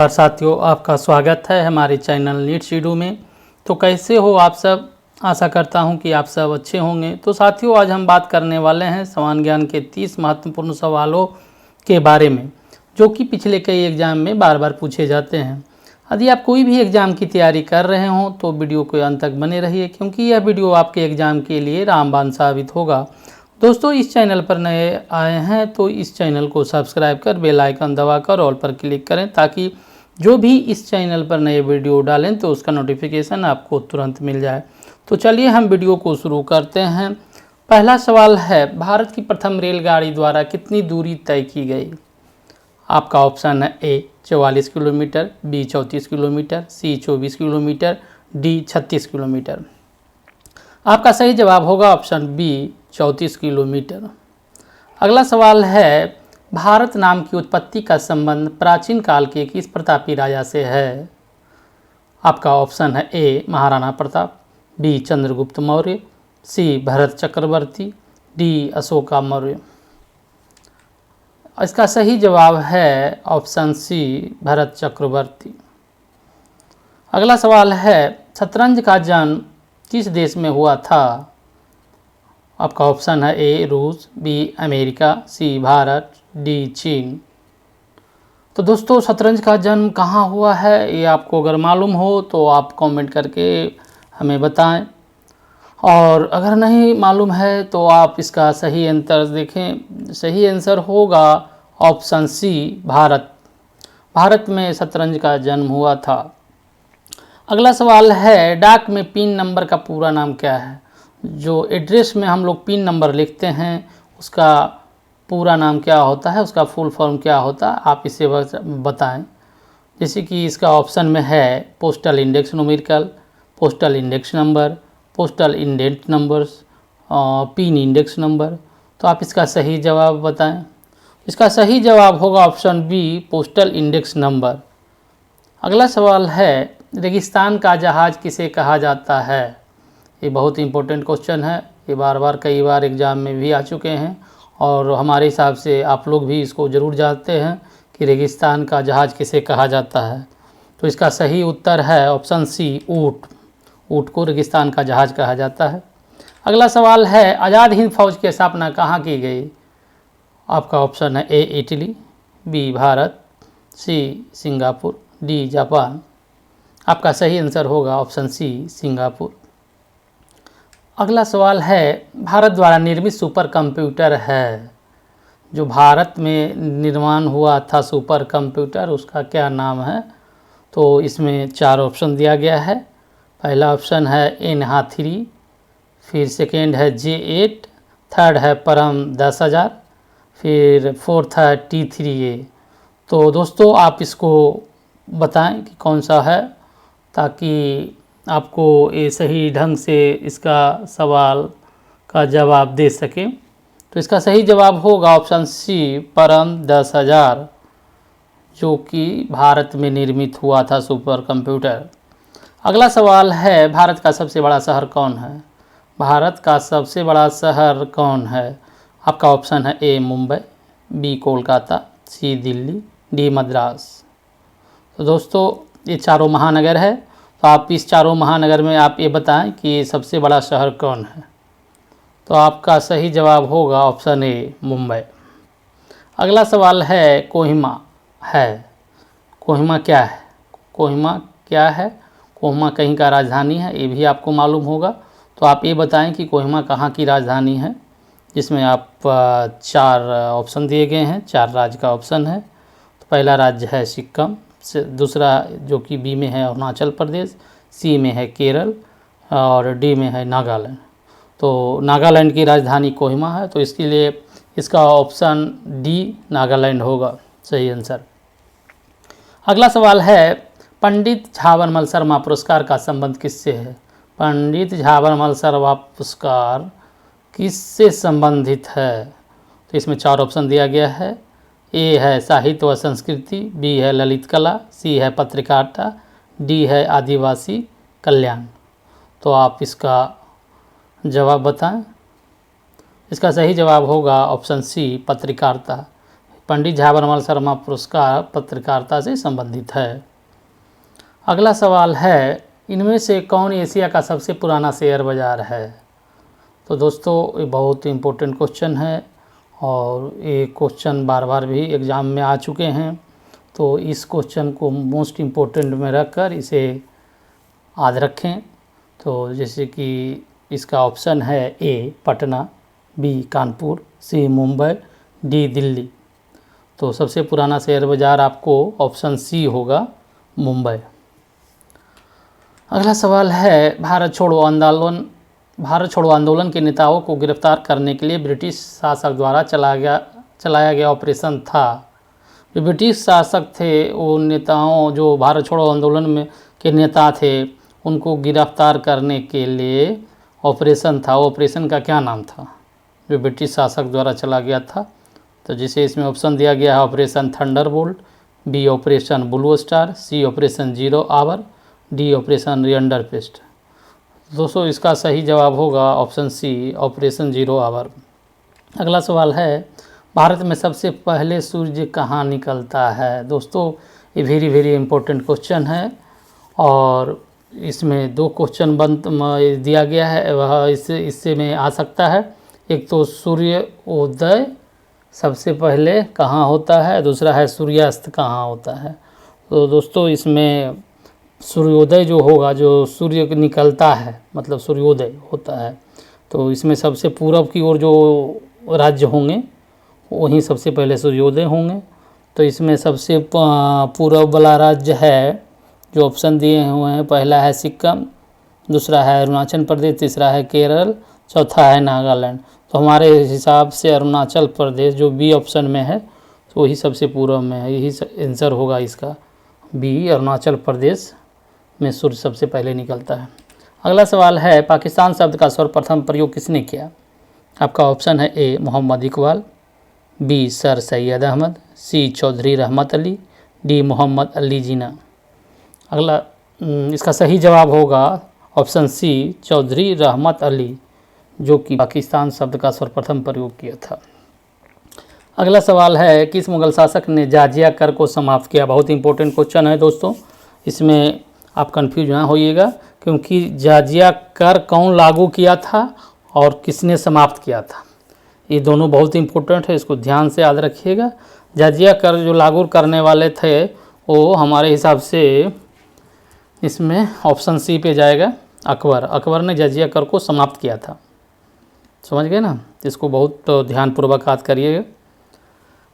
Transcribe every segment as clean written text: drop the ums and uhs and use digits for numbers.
और साथियों, आपका स्वागत है हमारे चैनल नीट शीडू में। तो कैसे हो आप सब? आशा करता हूं कि आप सब अच्छे होंगे। तो साथियों, आज हम बात करने वाले हैं समान ज्ञान के 30 महत्वपूर्ण सवालों के बारे में, जो कि पिछले कई एग्जाम में बार बार पूछे जाते हैं। यदि आप कोई भी एग्ज़ाम की तैयारी कर रहे हों तो वीडियो को अंत तक बने रहिए, क्योंकि यह वीडियो आपके एग्ज़ाम के लिए रामबाण साबित होगा। दोस्तों, इस चैनल पर नए आए हैं तो इस चैनल को सब्सक्राइब कर बेल आइकन दबाकर ऑल पर क्लिक करें, ताकि जो भी इस चैनल पर नए वीडियो डालें तो उसका नोटिफिकेशन आपको तुरंत मिल जाए। तो चलिए हम वीडियो को शुरू करते हैं। पहला सवाल है, भारत की प्रथम रेलगाड़ी द्वारा कितनी दूरी तय की गई? आपका ऑप्शन है ए 44 किलोमीटर, बी 34 किलोमीटर, सी 24 किलोमीटर, डी 36 किलोमीटर। आपका सही जवाब होगा ऑप्शन बी 34 किलोमीटर। अगला सवाल है, भारत नाम की उत्पत्ति का संबंध प्राचीन काल के किस प्रतापी राजा से है? आपका ऑप्शन है ए महाराणा प्रताप, बी चंद्रगुप्त मौर्य, सी भरत चक्रवर्ती, डी अशोका मौर्य। इसका सही जवाब है ऑप्शन सी भरत चक्रवर्ती। अगला सवाल है, शतरंज का जन्म किस देश में हुआ था? आपका ऑप्शन है ए रूस, बी अमेरिका, सी भारत, डी चीन। तो दोस्तों, शतरंज का जन्म कहाँ हुआ है, ये आपको अगर मालूम हो तो आप कमेंट करके हमें बताएं, और अगर नहीं मालूम है तो आप इसका सही आंसर देखें। सही आंसर होगा ऑप्शन सी भारत। भारत में शतरंज का जन्म हुआ था। अगला सवाल है, डाक में पिन नंबर का पूरा नाम क्या है? जो एड्रेस में हम लोग पिन नंबर लिखते हैं उसका पूरा नाम क्या होता है, उसका फुल फॉर्म क्या होता है, आप इसे बताएं। जैसे कि इसका ऑप्शन में है postal index numerical, postal index number, postal indent numbers, pin index number. तो आप इसका सही जवाब बताएं। इसका सही जवाब होगा option B postal index number. अगला सवाल है, रेगिस्तान का जहाज़ किसे कहा जाता है? ये बहुत इंपॉर्टेंट क्वेश्चन है। ये बार बार कई बार एग्ज़ाम में भी आ चुके हैं, और हमारे हिसाब से आप लोग भी इसको ज़रूर जानते हैं कि रेगिस्तान का जहाज़ किसे कहा जाता है। तो इसका सही उत्तर है ऑप्शन सी ऊँट। ऊँट को रेगिस्तान का जहाज़ कहा जाता है। अगला सवाल है, आज़ाद हिंद फौज की स्थापना कहाँ की गई? आपका ऑप्शन है A Italy, B Bharat, C Singapore, D Japan. आपका सही आंसर होगा ऑप्शन सी सिंगापुर। अगला सवाल है, भारत द्वारा निर्मित सुपर कंप्यूटर है, जो भारत में निर्माण हुआ था सुपर कंप्यूटर, उसका क्या नाम है? तो इसमें 4 ऑप्शन दिया गया है। पहला ऑप्शन है NH3, फिर सेकेंड है J8, थर्ड है परम 10,000, फिर फोर्थ है T3A। तो दोस्तों, आप इसको बताएं कि कौन सा है, ताकि आपको ये सही ढंग से इसका सवाल का जवाब दे सकें। तो इसका सही जवाब होगा ऑप्शन सी परम 10,000, जो कि भारत में निर्मित हुआ था सुपर कंप्यूटर। अगला सवाल है, भारत का सबसे बड़ा शहर कौन है? भारत का सबसे बड़ा शहर कौन है? आपका ऑप्शन है ए मुंबई, बी कोलकाता, सी दिल्ली, डी मद्रास। तो दोस्तों, ये चारों महानगर है। तो आप इस चारों महानगर में आप ये बताएं कि सबसे बड़ा शहर कौन है। तो आपका सही जवाब होगा ऑप्शन ए मुंबई। अगला सवाल है, कोहिमा है। कोहिमा क्या है? कोहिमा क्या है? कोहिमा कहीं का राजधानी है, ये भी आपको मालूम होगा। तो आप ये बताएं कि कोहिमा कहाँ की राजधानी है, जिसमें आप 4 ऑप्शन दिए गए हैं, 4 राज्य का ऑप्शन है। तो पहला राज्य है सिक्किम, दूसरा जो कि बी में है अरुणाचल प्रदेश, सी में है केरल, और डी में है नागालैंड। तो नागालैंड की राजधानी कोहिमा है, तो इसके लिए इसका ऑप्शन डी नागालैंड होगा सही आंसर। अगला सवाल है, पंडित झाबरमल शर्मा पुरस्कार का संबंध किससे है? पंडित झाबरमल शर्मा पुरस्कार किससे संबंधित है? तो इसमें 4 ऑप्शन दिया गया है। ए है साहित्य व संस्कृति, बी है ललित कला, सी है पत्रकारिता, डी है आदिवासी कल्याण। तो आप इसका जवाब बताएं। इसका सही जवाब होगा ऑप्शन सी पत्रकारिता। पंडित झाबरमल शर्मा पुरस्कार पत्रकारिता से संबंधित है। अगला सवाल है, इनमें से कौन एशिया का सबसे पुराना शेयर बाज़ार है? तो दोस्तों ये बहुत इम्पोर्टेंट क्वेश्चन है और ये क्वेश्चन बार बार भी एग्ज़ाम में आ चुके हैं, तो इस क्वेश्चन को मोस्ट इम्पोर्टेंट में रखकर इसे याद रखें। तो जैसे कि इसका ऑप्शन है ए पटना, बी कानपुर, सी मुंबई, डी दिल्ली। तो सबसे पुराना शेयर बाज़ार आपको ऑप्शन सी होगा, मुंबई। अगला सवाल है, भारत छोड़ो आंदोलन के नेताओं को गिरफ्तार करने के लिए ब्रिटिश शासक द्वारा चलाया गया ऑपरेशन था। जो ब्रिटिश शासक थे वो नेताओं, जो भारत छोड़ो आंदोलन में के नेता थे, उनको गिरफ्तार करने के लिए ऑपरेशन था। ऑपरेशन का क्या नाम था जो ब्रिटिश शासक द्वारा चला गया था? तो जिसे इसमें ऑप्शन दिया गया है, Operation Thunderbolt, B Operation Blue Star, C Operation Zero Hour, D Operation रियंडरपेस्ट। दोस्तों इसका सही जवाब होगा option C, Operation Zero Hour. अगला सवाल है, भारत में सबसे पहले सूर्य कहाँ निकलता है? दोस्तों ये वेरी इम्पोर्टेंट क्वेश्चन है और इसमें दो क्वेश्चन दिया गया है, वह इससे में आ सकता है। एक तो सूर्योदय सबसे पहले कहाँ होता है, दूसरा है सूर्यास्त कहाँ होता है। तो दोस्तों इसमें सूर्योदय जो होगा, जो सूर्य निकलता है मतलब सूर्योदय होता है, तो इसमें सबसे पूर्व की ओर जो राज्य होंगे वहीं सबसे पहले सूर्योदय होंगे। तो इसमें सबसे पूर्व वाला राज्य है जो ऑप्शन दिए हुए हैं, पहला है सिक्किम, दूसरा है अरुणाचल प्रदेश, तीसरा है केरल, चौथा है नागालैंड। तो हमारे हिसाब से अरुणाचल प्रदेश जो बी ऑप्शन में है तो वही सबसे पूर्व में है, यही आंसर होगा इसका, बी अरुणाचल प्रदेश में सूर्य सबसे पहले निकलता है। अगला सवाल है, पाकिस्तान शब्द का सर्वप्रथम प्रयोग किसने किया? आपका ऑप्शन है ए मोहम्मद इकबाल, बी सर सैयद अहमद, सी चौधरी रहमत अली, डी मोहम्मद अली जिन्ना। अगला इसका सही जवाब होगा ऑप्शन सी, चौधरी रहमत अली, जो कि पाकिस्तान शब्द का सर्वप्रथम प्रयोग किया था। अगला सवाल है, किस मुगल शासक ने जाजिया कर को समाप्त किया? बहुत इंपॉर्टेंट क्वेश्चन है दोस्तों, इसमें आप कंफ्यूज ना होइएगा, क्योंकि जाजिया कर कौन लागू किया था और किसने समाप्त किया था, ये दोनों बहुत इंपॉर्टेंट है, इसको ध्यान से याद रखिएगा। जाजिया कर जो लागू करने वाले थे वो हमारे हिसाब से इसमें ऑप्शन सी पे जाएगा, अकबर। अकबर ने जाजिया कर को समाप्त किया था, समझ गए ना, इसको बहुत ध्यानपूर्वक याद करिएगा।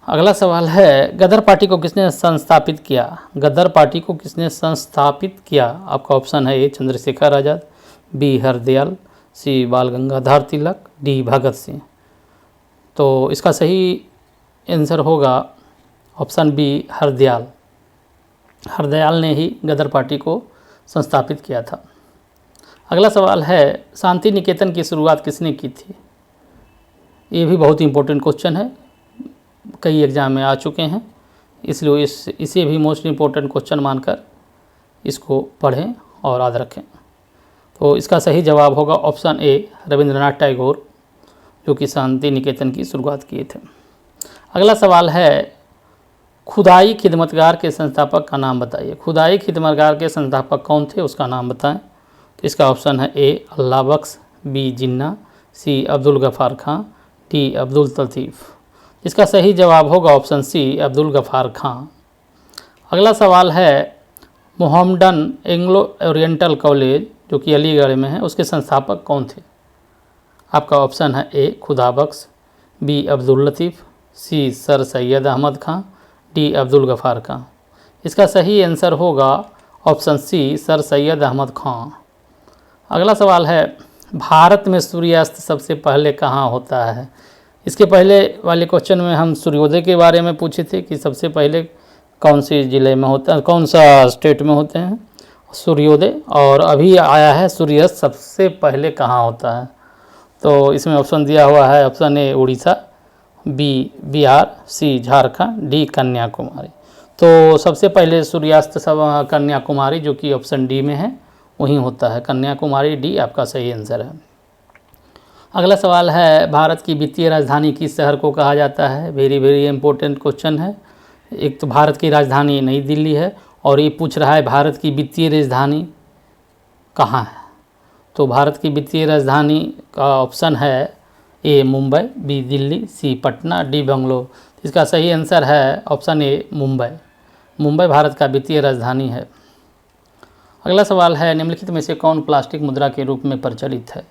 अगला सवाल है, गदर पार्टी को किसने संस्थापित किया? गदर पार्टी को किसने संस्थापित किया? आपका ऑप्शन है ए चंद्रशेखर आज़ाद, बी हरदयाल, सी बाल गंगाधर तिलक, डी भगत सिंह। तो इसका सही आंसर होगा ऑप्शन बी हरदयाल। हरदयाल ने ही गदर पार्टी को संस्थापित किया था। अगला सवाल है, शांति निकेतन की शुरुआत किसने की थी? ये भी बहुत इंपॉर्टेंट क्वेश्चन है, कई एग्जाम में आ चुके हैं, इसलिए इसे भी मोस्ट इम्पोर्टेंट क्वेश्चन मानकर इसको पढ़ें और याद रखें। तो इसका सही जवाब होगा ऑप्शन ए, रविंद्रनाथ टैगोर, जो कि शांति निकेतन की शुरुआत किए थे। अगला सवाल है, खुदाई खिदमतगार के संस्थापक का नाम बताइए। खुदाई खिदमतगार के संस्थापक कौन थे, उसका नाम बताएं। तो इसका ऑप्शन है ए अल्लाह बख्श, बी जिन्ना, सी अब्दुल गफ़ार खां, डी अब्दुल लतीफ़। इसका सही जवाब होगा ऑप्शन सी, अब्दुल गफ़ार खां। अगला सवाल है, मोहम्मडन एंग्लो ओरिएंटल कॉलेज जो कि अलीगढ़ में है, उसके संस्थापक कौन थे? आपका ऑप्शन है A Khuda Bakhsh, B Abdul Latif, C Sir Syed Ahmad Khan, D Abdul Ghaffar Khan. इसका सही आंसर होगा option C, Sir Syed Ahmad Khan. अगला सवाल है, भारत में सूर्यास्त सबसे पहले कहाँ होता है? इसके पहले वाले क्वेश्चन में हम सूर्योदय के बारे में पूछे थे कि सबसे पहले कौन सी ज़िले में होता है, कौन सा स्टेट में होते हैं सूर्योदय, और अभी आया है सूर्यास्त सबसे पहले कहाँ होता है। तो इसमें ऑप्शन दिया हुआ है, option A Orissa, B Bihar, C Jharkhand, D Kanyakumari. तो सबसे पहले सूर्यास्त सब कन्याकुमारी, जो कि ऑप्शन डी में है, वहीं होता है, कन्याकुमारी, डी आपका सही आंसर है। अगला सवाल है, भारत की वित्तीय राजधानी किस शहर को कहा जाता है? वेरी वेरी इंपॉर्टेंट क्वेश्चन है। एक तो भारत की राजधानी नई दिल्ली है, और ये पूछ रहा है भारत की वित्तीय राजधानी कहाँ है। तो भारत की वित्तीय राजधानी का ऑप्शन है ए मुंबई, बी दिल्ली, सी पटना, डी बेंगलोर। इसका सही आंसर है ऑप्शन ए मुंबई। मुंबई भारत का वित्तीय राजधानी है। अगला सवाल है, निम्नलिखित में से कौन प्लास्टिक मुद्रा के रूप में प्रचलित है?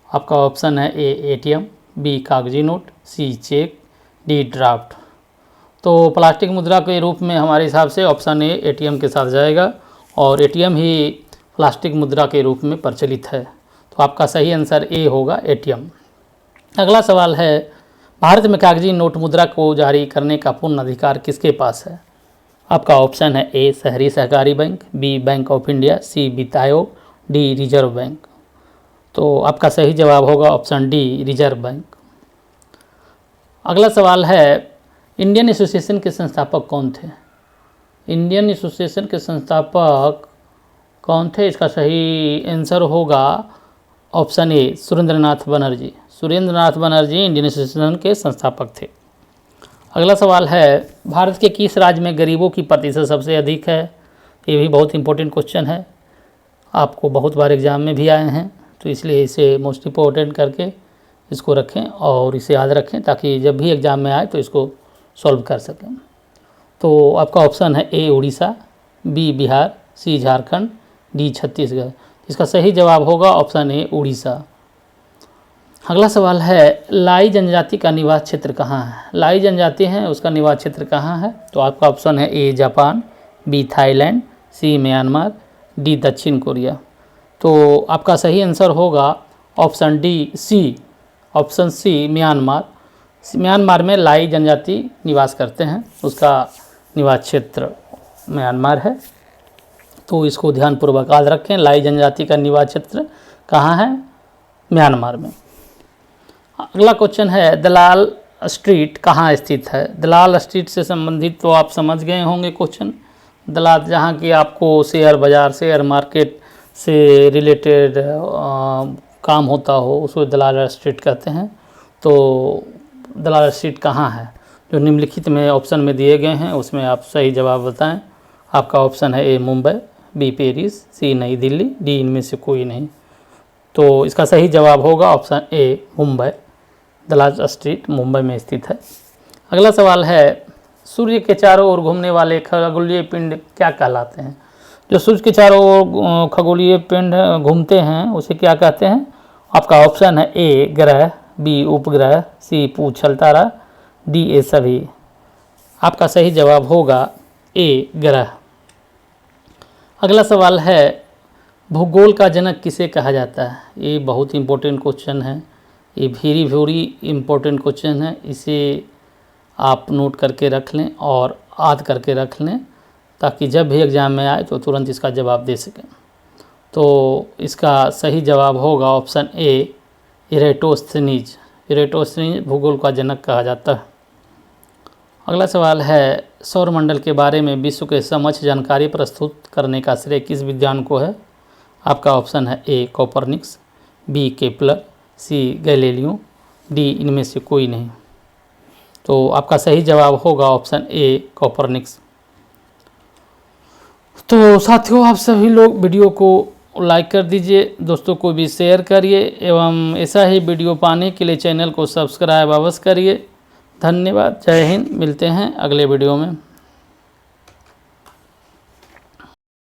आपका ऑप्शन है ए एटीएम, बी कागजी नोट, सी चेक, डी ड्राफ्ट। तो प्लास्टिक मुद्रा के रूप में हमारे हिसाब से ऑप्शन ए एटीएम के साथ जाएगा, और एटीएम ही प्लास्टिक मुद्रा के रूप में प्रचलित है। तो आपका सही आंसर ए होगा एटीएम। अगला सवाल है, भारत में कागजी नोट मुद्रा को जारी करने का पूर्ण अधिकार किसके पास है? आपका ऑप्शन है ए शहरी सहकारी bank, B bank of India, C वित्त आयोग, डी रिजर्व बैंक। तो आपका सही जवाब होगा ऑप्शन डी रिजर्व बैंक। अगला सवाल है, इंडियन एसोसिएशन के संस्थापक कौन थे? इंडियन एसोसिएशन के संस्थापक कौन थे? इसका सही आंसर होगा option A Surendranath Banerjee. Surendranath Banerjee Indian association के संस्थापक थे। अगला सवाल है, भारत के किस राज्य में गरीबों की प्रतिशत सबसे अधिक है? ये भी बहुत इंपॉर्टेंट क्वेश्चन है, आपको बहुत बार एग्जाम में भी आए हैं, तो इसलिए इसे मोस्ट इंपॉर्टेंट करके इसको रखें और इसे याद रखें, ताकि जब भी एग्ज़ाम में आए तो इसको सॉल्व कर सकें। तो आपका ऑप्शन है ए Orissa, B Bihar, C Jharkhand, D Chhattisgarh. इसका सही जवाब होगा ऑप्शन ए उड़ीसा। अगला सवाल है, लाई जनजाति का निवास क्षेत्र कहाँ है? लाई जनजाति है, उसका निवास क्षेत्र कहाँ है? तो आपका ऑप्शन है A Japan, B Thailand, C Myanmar, D दक्षिण कोरिया। तो आपका सही आंसर होगा option D C, option C Myanmar. Myanmar में लाई जनजाति निवास करते हैं, उसका निवास क्षेत्र म्यांमार है। तो इसको ध्यानपूर्वक याद रखें, लाई जनजाति का निवास क्षेत्र कहाँ है? म्यांमार में। अगला क्वेश्चन है, दलाल स्ट्रीट कहाँ स्थित है? दलाल स्ट्रीट से संबंधित तो आप समझ गए होंगे क्वेश्चन। दलाल जहाँ की आपको शेयर बाज़ार, शेयर मार्केट से रिलेटेड काम होता हो, उसको दलाल स्ट्रीट कहते हैं। तो दलाल स्ट्रीट कहाँ है? जो निम्नलिखित में ऑप्शन में दिए गए हैं उसमें आप सही जवाब बताएं। आपका ऑप्शन है ए मुंबई, बी पेरिस, सी नई दिल्ली, डी इनमें से कोई नहीं। तो इसका सही जवाब होगा option A Mumbai. Dalal street Mumbai में स्थित है। अगला सवाल है, सूर्य के चारों ओर घूमने वाले खगोलीय पिंड क्या कहलाते हैं? जो सूर्य के चारों ओर खगोलीय पिंड घूमते हैं उसे क्या कहते हैं? आपका ऑप्शन है ए ग्रह, बी उपग्रह, सी पूछल तारा, डी ए सभी। आपका सही जवाब होगा ए ग्रह। अगला सवाल है, भूगोल का जनक किसे कहा जाता है? ये बहुत इंपॉर्टेंट क्वेश्चन है, ये वेरी वेरी इंपॉर्टेंट क्वेश्चन है। इसे आप नोट करके रख लें और याद करके रख लें, ताकि जब भी एग्ज़ाम में आए तो तुरंत इसका जवाब दे सकें। तो इसका सही जवाब होगा ऑप्शन ए इरेटोस्थनीज। इरेटोस्थनीज भूगोल का जनक कहा जाता है। अगला सवाल है, सौरमंडल के बारे में विश्व के समक्ष जानकारी प्रस्तुत करने का श्रेय किस विद्वान को है? आपका ऑप्शन है ए कोपरनिकस, बी केपलर, सी गैलीलियो, डी इनमें से कोई नहीं। तो आपका सही जवाब होगा ऑप्शन ए कोपरनिकस। तो साथियों, आप सभी लोग वीडियो को लाइक कर दीजिए, दोस्तों को भी शेयर करिए, एवं ऐसा ही वीडियो पाने के लिए चैनल को सब्सक्राइब अवश्य करिए। धन्यवाद। जय हिंद। मिलते हैं अगले वीडियो में।